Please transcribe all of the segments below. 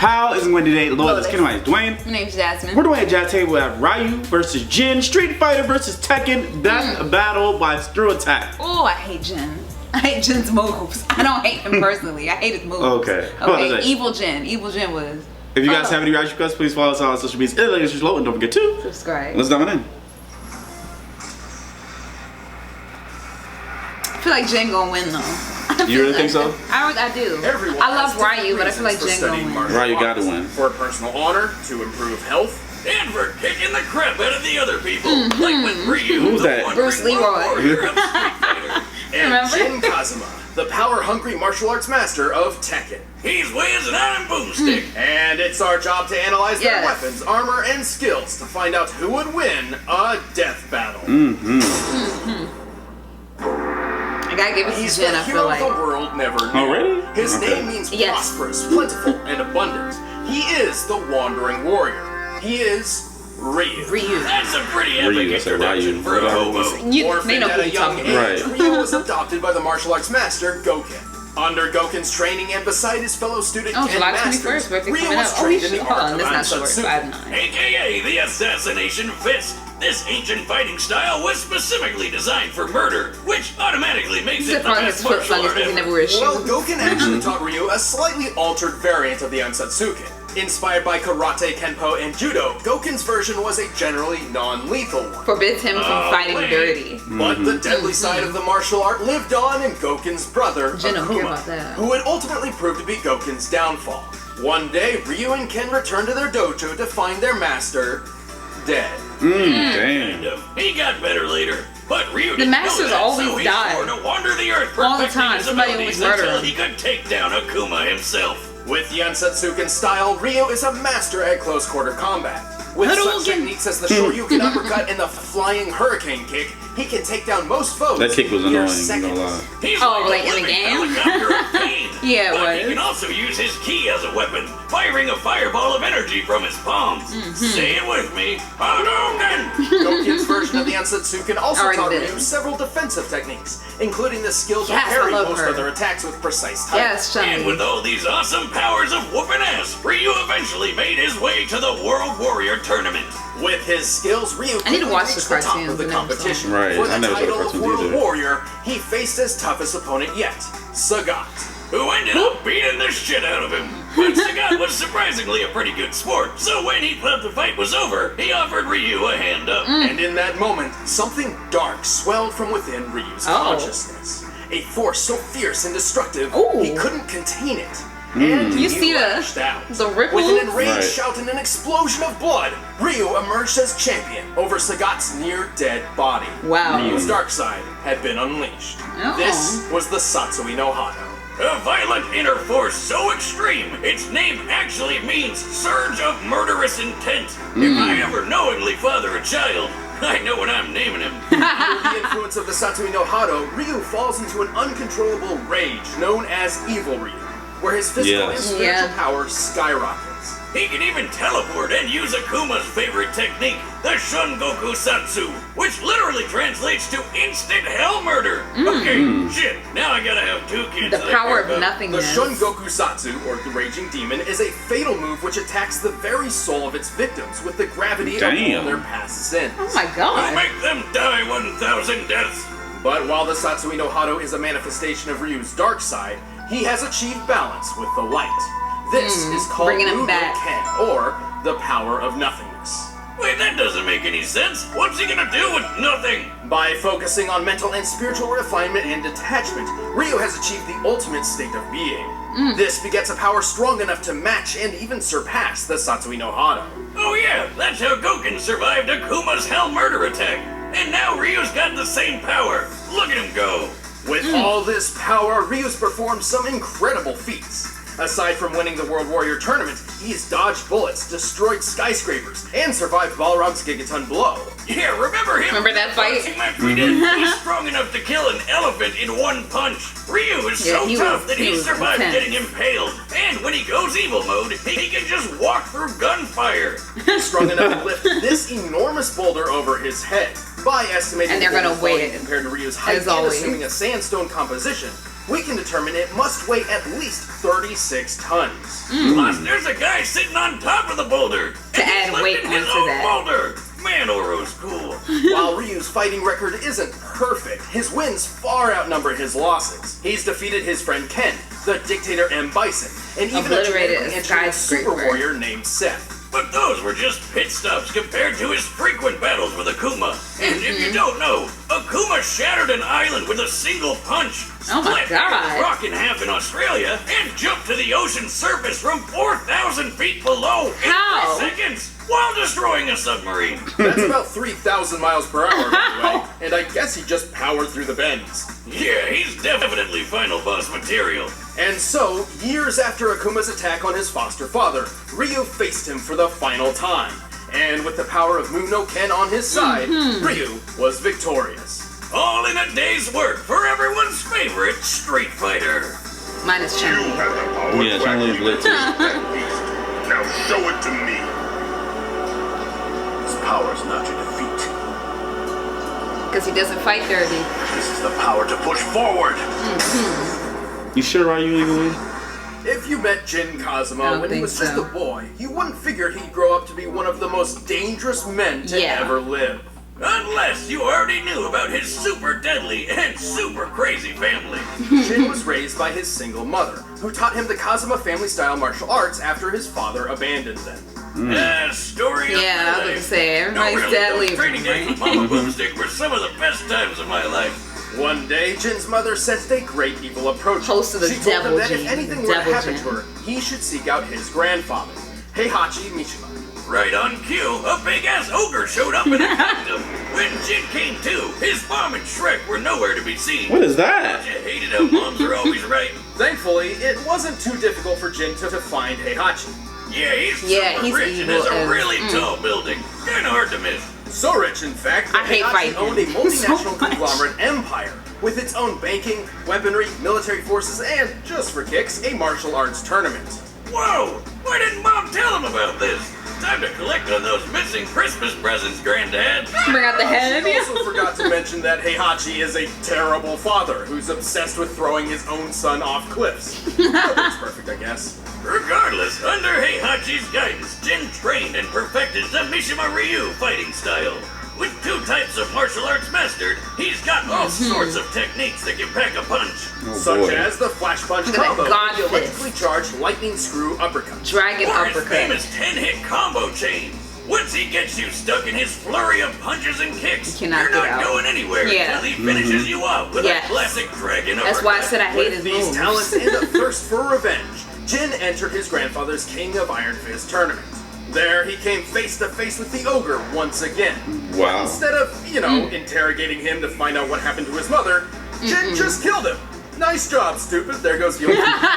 How is it going today? Lotus. My name is Dwayne. My name's Jasmine. We're doing a Jazz table. We have Ryu versus Jin, Street Fighter versus Tekken, Death Battle by Screwattack. Oh, I hate Jin. I hate Jin's moves. I don't hate him personally. I hate his moves. Okay. Okay. Evil Jin. Evil Jin was. If you guys have any reaction requests, please follow us on social media. And don't forget to subscribe. Let's dive in. I feel like Jin gonna win though. You really think so? I do. I love Ryu, but I feel like Jin gonna win. Ryu gotta win. For personal honor, to improve health, and for kicking the crap out of the other people. Like with Ryu, who's that? Bruce Leroy. And Remember? Jin Kazama, the power-hungry martial arts master of Tekken. He's weighs an iron boomstick. And it's our job to analyze their weapons, armor, and skills to find out who would win a death battle. I gotta give it to He's Jin, the I feel hero like. the world never knew. Already? His name means prosperous, plentiful, and abundant. He is the wandering warrior. He is Ryu. That's a pretty epic introduction for a hobo. Orphaned at a young age, Right. Ryu was adopted by the martial arts master Goken. Under Goken's training and beside his fellow student Ken July Masters, 21st, birthday Ryu coming was up. trained in the art of that's not short, Ansatsuki. 5'9". AKA the Assassination Fist. This ancient fighting style was specifically designed for murder, which automatically makes it the best martial art ever. Well, Goken actually taught Ryu a slightly altered variant of the Ansatsuki. Inspired by karate, kenpo, and judo, Goken's version was a generally non-lethal one. Forbids him from fighting dirty. But the deadly side of the martial art lived on in Goken's brother, Jin don't care Akuma, about that. who would ultimately prove to be Goken's downfall. One day, Ryu and Ken returned to their dojo to find their master dead. Damn. He got better later. But Ryu The didn't know masters that, always so he die. swore to wander the earth, All the perfecting time, his somebody abilities always murder until him. he could take down Akuma himself. With the Ansatsuken style, Ryu is a master at close quarter combat. With such techniques as the Shoryuken uppercut and the flying hurricane kick, he can take down most foes. That kick was in mere annoying, seconds. no lie. He's like a in the living game? helicopter of pain. Yeah, it But he was. can also use his ki as a weapon, firing a fireball of energy from his palms. Say it with me, Hadouken! Goken's version of the Ansatsuken also Already taught did Ryu it. several defensive techniques, including the skill to Yes, I parry love most her. other attacks with precise timing. Yes, And with Chun-Li. all these awesome powers of whooping ass, Ryu eventually made his way to the World Warrior Tournament. With his skills, Ryu I need to quickly watch reached the the top cartoons, of the I never saw competition. them. Right, For I the never saw the title of cartoons World either. Warrior, he faced his toughest opponent yet, Sagat. Who ended up beating the shit out of him. But Sagat was surprisingly a pretty good sport, so when he thought the fight was over, he offered Ryu a hand up. And in that moment, something dark swelled from within Ryu's consciousness. A force so fierce and destructive, he couldn't contain it. And You he see lashed out. the ripples? With an enraged Right. shout and an explosion of blood, Ryu emerged as champion over Sagat's near-dead body. Wow. Ryu's dark side had been unleashed. Oh. This was the Satsui no Hado. A violent inner force so extreme, its name actually means surge of murderous intent. If I ever knowingly father a child, I know what I'm naming him. Under the influence of the Satsui no Hado, Ryu falls into an uncontrollable rage known as Evil Ryu, where his physical and spiritual power skyrockets. He can even teleport and use Akuma's favorite technique, the Shungoku Satsu, which literally translates to instant hell murder. Okay, shit, now I gotta have two kids. The power of The nothingness. Shungoku Satsu, or the Raging Demon, is a fatal move which attacks the very soul of its victims with the gravity of all their past sins. Oh my I'll god. make them die 1,000 deaths. But while the Satsui no Hado is a manifestation of Ryu's dark side, he has achieved balance with the light. This is called bringing him Mugen back. Ken, or the power of nothingness. Wait, that doesn't make any sense. What's he gonna do with nothing? By focusing on mental and spiritual refinement and detachment, Ryu has achieved the ultimate state of being. This begets a power strong enough to match and even surpass the Satsui no Hado. Oh yeah, that's how Goken survived Akuma's hell murder attack. And now Ryu's got the same power. Look at him go. With all this power, Ryu's performed some incredible feats. Aside from winning the World Warrior Tournament, he's dodged bullets, destroyed skyscrapers, and survived Balrog's Gigaton blow. Yeah, remember him? Remember that fight? He's strong enough to kill an elephant in one punch. Ryu is so he tough was- that he he was survived intense. getting impaled. And when he goes evil mode, he can just walk through gunfire. He's strong enough to lift this enormous boulder over his head. By estimating And they're the gonna boulder's weigh volume it, compared to Ryu's height as and always. assuming a sandstone composition, we can determine it must weigh at least 36 tons. Plus, there's a guy sitting on top of the boulder. To add weight his onto own that. boulder. Man, Oro's cool. While Ryu's fighting record isn't perfect, his wins far outnumber his losses. He's defeated his friend Ken, the dictator M. Bison, and even Obliterated a a genetically super skyscraper. warrior named Seth. But those were just pit stops compared to his frequent battles with Akuma. And if you don't know, Akuma shattered an island with a single punch, Oh my split God. a rock in half in Australia, and jumped to the ocean surface from 4,000 feet below in How? 3 seconds while destroying a submarine. That's about 3,000 miles per hour, by the way, and I guess he just powered through the bends. Yeah, he's definitely final boss material. And so, years after Akuma's attack on his foster father, Ryu faced him for the final time. And with the power of Muno Ken on his side, Ryu was victorious. All in a day's work for everyone's favorite Street Fighter. Minus You Chun-Li. have the power Yeah, to Chun-Li's activate lit too. that beast. Now show it to me. This power is not your defeat. Because he doesn't fight dirty. This is the power to push forward. You sure Ryu even win? If you met Jin I Kazama don't when he think was just so. a boy, you wouldn't figure he'd grow up to be one of the most dangerous men to Yeah. ever live. Unless you already knew about his super deadly and super crazy family. Jin was raised by his single mother, who taught him the Kazama family-style martial arts after his father abandoned them. Story Yeah, I was of my about to life. say, everybody's no, really, dad those leaves training him, days with right? Mama Boomstick were some of the best times of my life. One day, Jin's mother sensed a great evil approach. Host of the She told him Devil that Jin, if anything the were to Devil happen Jin. to her, he should seek out his grandfather, Heihachi Mishima. Right on cue, a big-ass ogre showed up in a costume. When Jin came to, his mom and Shrek were nowhere to be seen. What is that? You hated how moms are always right. Thankfully, it wasn't too difficult for Jin to find Heihachi. Yeah, he's Yeah, super he's rich and evil has a as- really tall building. Kinda hard to miss. So rich, in fact, that I hate Heihachi fighting owned a him multinational so much. conglomerate empire with its own banking, weaponry, military forces, and, just for kicks, a martial arts tournament. Whoa! Why didn't Mom tell him about this? Time to collect on those missing Christmas presents, Granddad. Bring out the head. She also forgot to mention that Heihachi is a terrible father who's obsessed with throwing his own son off cliffs. Nothing's perfect, I guess. Regardless, under Heihachi's guidance, Jin trained and perfected the Mishima Ryu fighting style. With 2 types of martial arts mastered, he's got all sorts of techniques that can pack a punch. Oh, Such boy. as the flash punch Look at that combo, God the fist. electrically charged lightning screw uppercut. Dragon Or his uppercut. famous 10-hit combo chain. Once he gets you stuck in his flurry of punches and kicks, You cannot you're get not out. going anywhere Yeah. until he finishes you off with Yes. a classic dragon That's why I uppercut. said I hate With his these moves. talents and a thirst for revenge, Jin entered his grandfather's King of Iron Fist tournament. There, he came face to face with the ogre once again. Wow. Instead of, interrogating him to find out what happened to his mother, Jin just killed him. Nice job, stupid. There goes the ogre.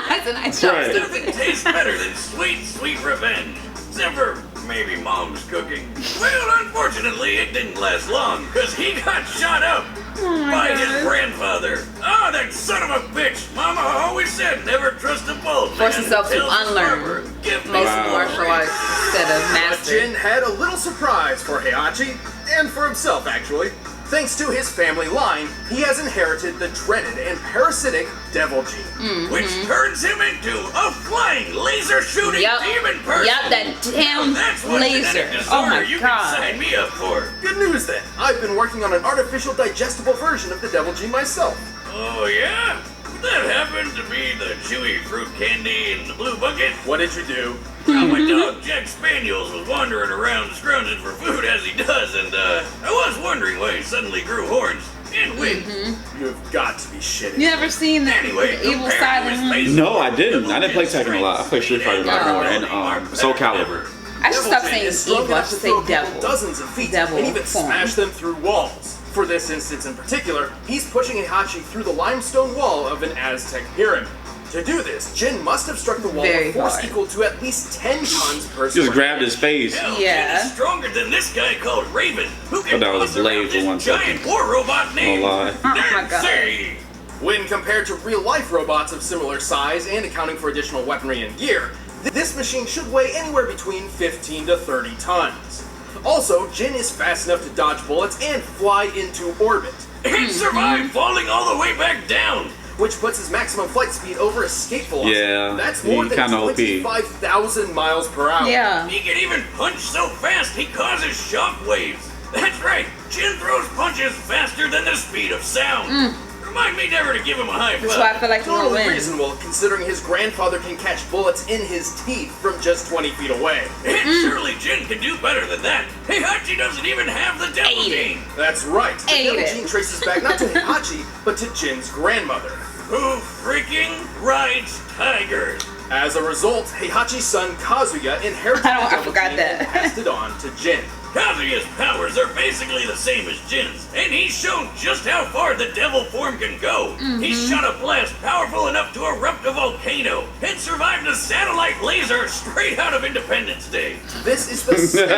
That's a nice job, Right. Nothing tastes better than sweet, sweet revenge. Except for maybe Mom's cooking. Well, unfortunately, it didn't last long, because he got shot up by his grandfather. Oh, that son of a bitch! Mama always said never trust a bald man. Force himself to Tells his unlearn barber, Give me most some martial arts instead of But master. Jin had a little surprise for Heihachi, and for himself, actually. Thanks to his family line, he has inherited the dreaded and parasitic Devil Jin. which turns him into a flying laser shooting Yup. demon person. Yup, that damn That's one laser. genetic Oh disorder my you god. can sign me up for. Good news then, I've been working on an artificial digestible version of the Devil Jin myself. Oh yeah? That happened to be the chewy fruit candy in the blue bucket. What did you do? Well, my dog Jack Spaniels was wandering around scrounging for food as he does, and I was wondering why he suddenly grew horns and wings. You've got to be shitting. You ever seen the, Anyway, the evil compared side to of his him? face, No, I didn't. I didn't play Devil Tekken a lot. I played Street Fighter a lot more and Soul Calibur. I should stop Devil Jin saying is strong evil. I enough should to say throw people devil. dozens of feet Devil and even form. smash them through walls. For this instance in particular, he's pushing Heihachi through the limestone wall of an Aztec pyramid. To do this, Jin must have struck the wall Very with force hard. equal to at least 10 tons per Just square grabbed inch. his face. Hell, Yeah. Jin is stronger than this guy called Raven, who can Thought that was boss a blade around for this 1 giant second. war robot named lie. Oh my god. Nancy. When compared to real-life robots of similar size and accounting for additional weaponry and gear, this machine should weigh anywhere between 15 to 30 tons. Also, Jin is fast enough to dodge bullets and fly into orbit. And survived falling all the way back down. which puts his maximum flight speed over escape velocity. Yeah, That's more he than kinda OP. 25,000 miles per hour. Yeah. He can even punch so fast he causes shock waves. That's right, Jin throws punches faster than the speed of sound. Remind me never to give him a high That's why I five. feel like he will Totally win. reasonable, considering his grandfather can catch bullets in his teeth from just 20 feet away. And surely Jin can do better than that. Heihachi doesn't even have the devil Ate it. gene. That's right. The Ate devil it. gene traces back not to Heihachi, but to Jin's grandmother. Who freaking rides tigers? As a result, Heihachi's son Kazuya inherited I the devil forgot gene that. and passed it on to Jin. Kazuya's powers are basically the same as Jin's, and he's shown just how far the devil form can go. He shot a blast powerful enough to erupt a volcano and survived a satellite laser straight out of Independence Day. This is the same laser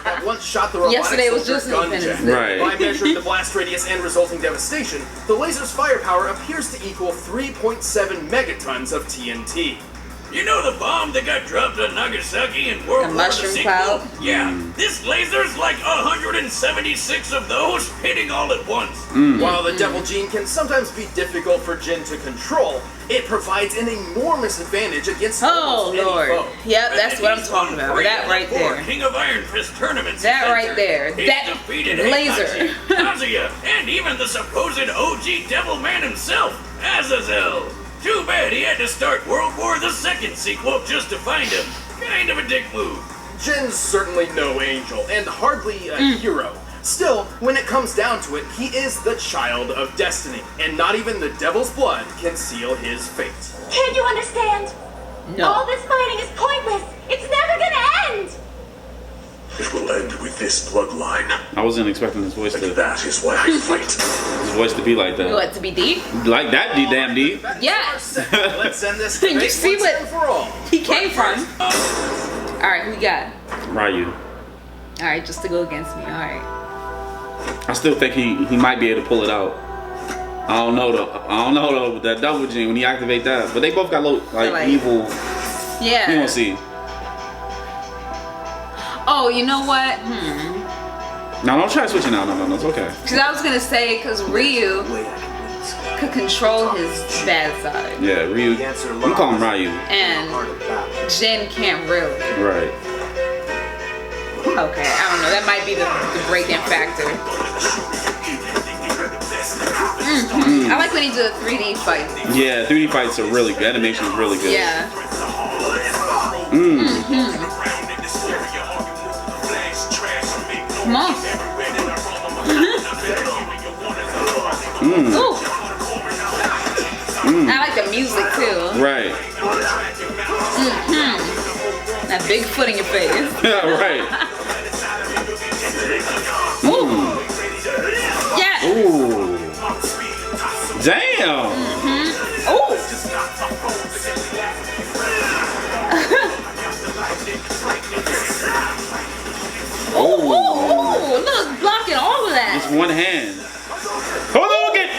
that once shot the robotic Yesterday was soldier just gun Independence jet. Day. Right. By measuring the blast radius and resulting devastation, the laser's firepower appears to equal 3.7 megatons of TNT. You know the bomb that got dropped on Nagasaki in World The War mushroom II? cloud? Yeah, this laser's like 176 of those hitting all at once. While the devil gene can sometimes be difficult for Jin to control, it provides an enormous advantage against Oh almost any Lord. foe. Yep, that's And what I'm he's talking won about. 3 That of right the 4 there. King of Iron Fist tournaments. That he's right entered. there. He's That defeated laser. Heihachi, Kazuya, and even the supposed OG Devil Man himself, Azazel. Too bad he had to start World War II sequel just to find him. Kind of a dick move. Jin's certainly no angel, and hardly a hero. Still, when it comes down to it, he is the child of destiny, and not even the devil's blood can seal his fate. Can't you understand? All No. this fighting is pointless. It's never gonna end. It will end with this bloodline. I wasn't expecting his voice And to that is why I fight. be like that. What, to be deep? Like that, damn deep. Back to Yes. our segment. Let's end this You debate see once what- and for all. He came from. Alright, who we got? Ryu. Alright, just to go against me. Alright. I still think he might be able to pull it out. I don't know though with that double gene when he activate that. But they both got low like evil. Yeah. You don't see. Oh, you know what? No, don't try switching out. No, it's okay. Because I was gonna say, because Ryu could control his bad side, Yeah, Ryu. I'm calling Ryu. and Jin can't really. Right. Okay, I don't know. That might be the break-in factor. I like when he do a 3D fight. Yeah, 3D fights are really good. Animation is really good. Yeah. Come on. Ooh. I like the music too. Right. That big foot in your face. Right. Ooh. Yeah. Ooh. Damn. Ooh. Ooh, ooh, look, blocking all of that. Just one hand. Hold on, look at.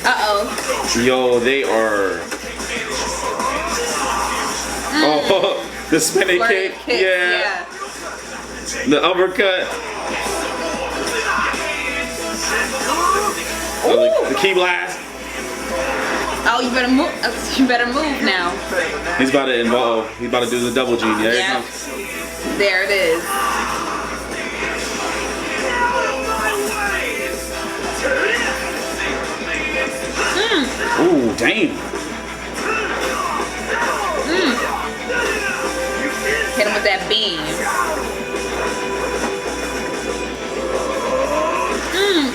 Uh-oh. Yo, they are. Oh, the spinning Flirty kick. kick, Yeah. The uppercut. Oh, the key blast. Oh, you better move. You better move now. He's about to involve. He's about to do the double gene. Yeah. Here it Yeah. comes. There it is. Ooh, damn. Hit him with that beam.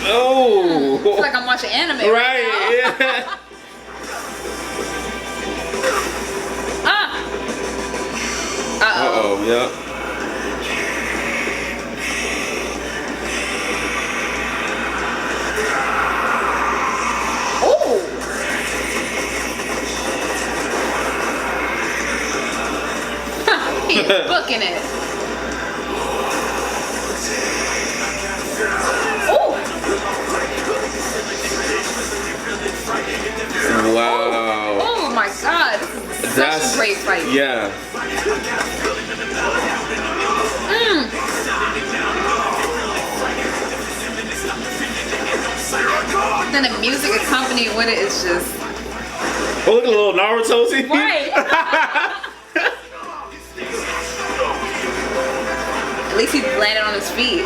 Oh. It's like I'm watching anime right now. Right. Yeah. Ah. Uh-oh. Uh-oh. Yep. Ooh. He's booking it. Ooh. Wow. Oh my God. This is such a great fight. Yeah. Then the music accompanying with it is just Oh, look at a little Naruto scene. right. At least he landed on his feet.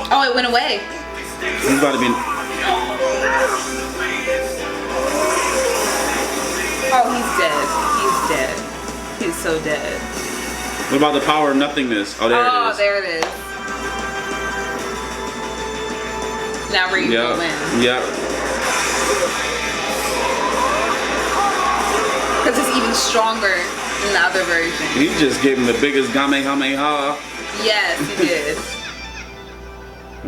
Oh, it went away. He's about to be. Oh, he's dead. He's dead. He's so dead. What about the power of nothingness? Oh, there it Oh, is. there it is. Now Ryu will win. Yep. Because it's even stronger than the other version. He just gave him the biggest Kamehameha. Yes, he did.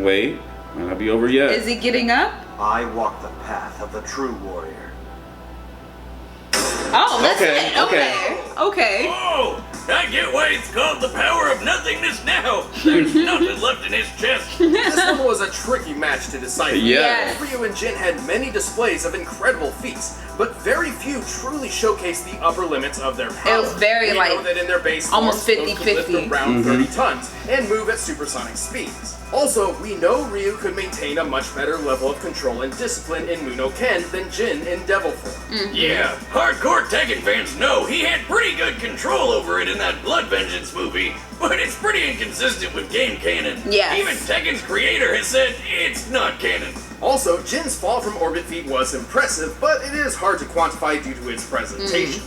Wait, might not be over yet. Is he getting up? I walk the path of the true warrior. Oh, that's Okay, it. okay. Okay. Oh, I get why it's called the power of nothingness now. There's nothing left in his chest. This one was a tricky match to decipher. Yeah. Ryu and Jin had many displays of incredible feats, but very few truly showcased the upper limits of their power. It was very, we know like, that in their base almost form, those could 50-50. lift around 30 tons and move at supersonic speeds. Also, we know Ryu could maintain a much better level of control and discipline in Muno Ken than Jin in Devil form. Yeah, hardcore Tekken fans know he had pretty good control over it in that Blood Vengeance movie, but it's pretty inconsistent with game canon. Yes. Even Tekken's creator has said it's not canon. Also, Jin's fall from orbit feat was impressive, but it is hard to quantify due to its presentation.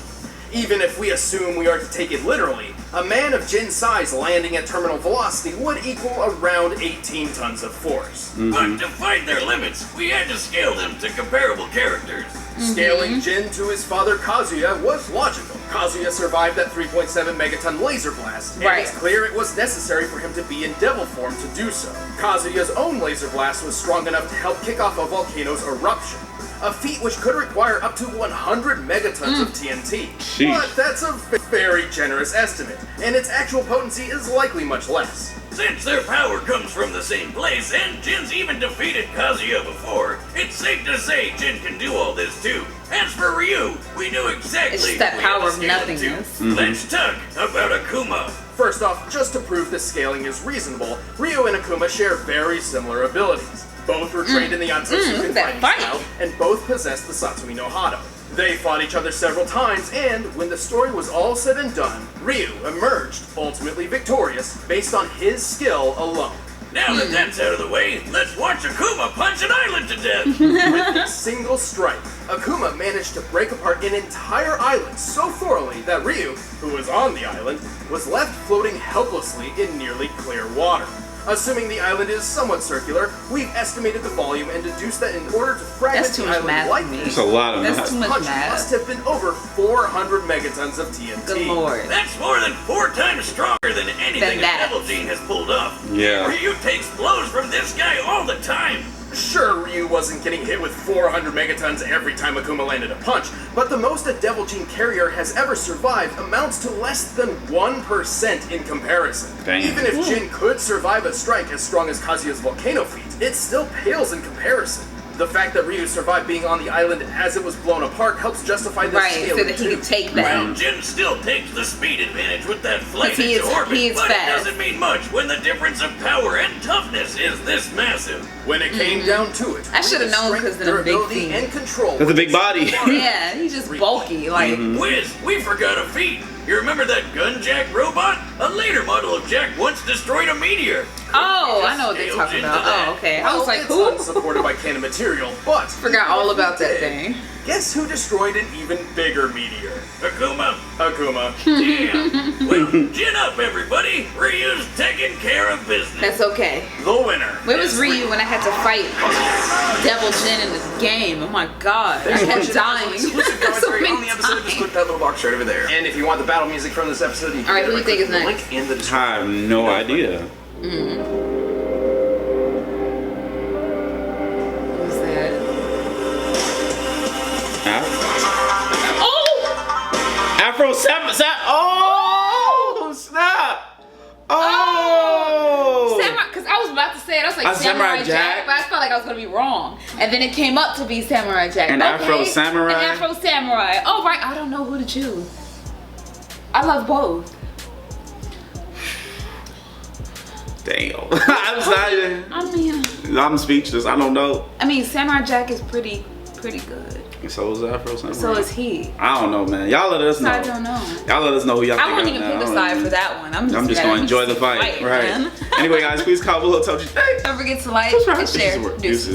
Even if we assume we are to take it literally, a man of Jin's size landing at terminal velocity would equal around 18 tons of force. But to fight their limits, we had to scale them to comparable characters. Scaling Jin to his father Kazuya was logical. Kazuya survived that 3.7 megaton laser blast, and Right. it's clear it was necessary for him to be in devil form to do so. Kazuya's own laser blast was strong enough to help kick off a volcano's eruption, a feat which could require up to 100 megatons of TNT. Sheesh. But that's a very generous estimate, and its actual potency is likely much less. Since their power comes from the same place, and Jin's even defeated Kazuya before, it's safe to say Jin can do all this too. As for Ryu, we knew exactly It's just that who we had power to of scale him to. nothingness. Let's talk about Akuma. First off, just to prove this scaling is reasonable, Ryu and Akuma share very similar abilities. Both were trained in the look Otsutsuki at that fighting fight. style, and both possessed the Satsui no Hado. They fought each other several times, and when the story was all said and done, Ryu emerged ultimately victorious based on his skill alone. Now that that's out of the way, let's watch Akuma punch an island to death. With a single strike, Akuma managed to break apart an entire island so thoroughly that Ryu, who was on the island, was left floating helplessly in nearly clear water. Assuming the island is somewhat circular, we've estimated the volume and deduced that in order to fragment That's too the much island math like for me. this, It's a lot of That's math. too much punch math. must have been over 400 megatons of TNT. Good lord. That's more than 4 times stronger than anything a that. Devil Gene has pulled off. Yeah. Ryu takes blows from this guy all the time. Sure, Ryu wasn't getting hit with 400 megatons every time Akuma landed a punch, but the most a Devil Gene carrier has ever survived amounts to less than 1% in comparison. Damn. Even if Jin could survive a strike as strong as Kazuya's volcano feat, it still pales in comparison. The fact that Ryu survived being on the island as it was blown apart helps justify this Right, scaling so that he too. could take that. Well, Jin still takes the speed advantage with that flight He into is- orbit, he is but fast. it doesn't mean much when the difference of power and toughness is this massive. When it came down to it, I should've Ryu's known strength, 'cause of the big durability, feet. and control. That's a big body. Yeah, he's just bulky. Like, Wiz, we forgot a feat. You remember that gun jack robot? A later model of Jack once destroyed a meteor. oh, I know what they're Scaled talking into about. that. Oh, okay. I Well, was like, it's who? unsupported by canon material, but Forgot all about that thing. Guess who destroyed an even bigger meteor? Akuma. Akuma. Damn. Well, gin up, everybody. Ryu's taking care of business. That's okay. The winner. Where was is Ryu when I had to fight Devil Jin in this game? Oh my god. I kept dying. Exclusive so commentary many on the episode. Just times. click that little box right over there. And if you want the battle music from this episode, you can Alright, get who it do you think by is clicking the next? link in the I description. have no idea. Who's that? Oh! Afro Oh snap! Oh! Samurai, because I was about to say it. I was like, Samurai Jack? but I felt like I was going to be wrong. And then it came up to be Samurai Jack. And Okay. Afro Samurai? And Afro Samurai. Oh, right. I don't know who to choose. I love both. Damn. I'm sorry. I mean, I'm speechless. I don't know. I mean, Samurai Jack is pretty good. So is Afro Samurai. So is he. I don't know, man. Y'all let us know. I don't know. Y'all let us know who y'all think. I won't even pick a side for that one. I'm just gonna enjoy the fight. Right. Man. Anyway, guys, please comment below. Tell you. Don't forget to like and share. Deuces.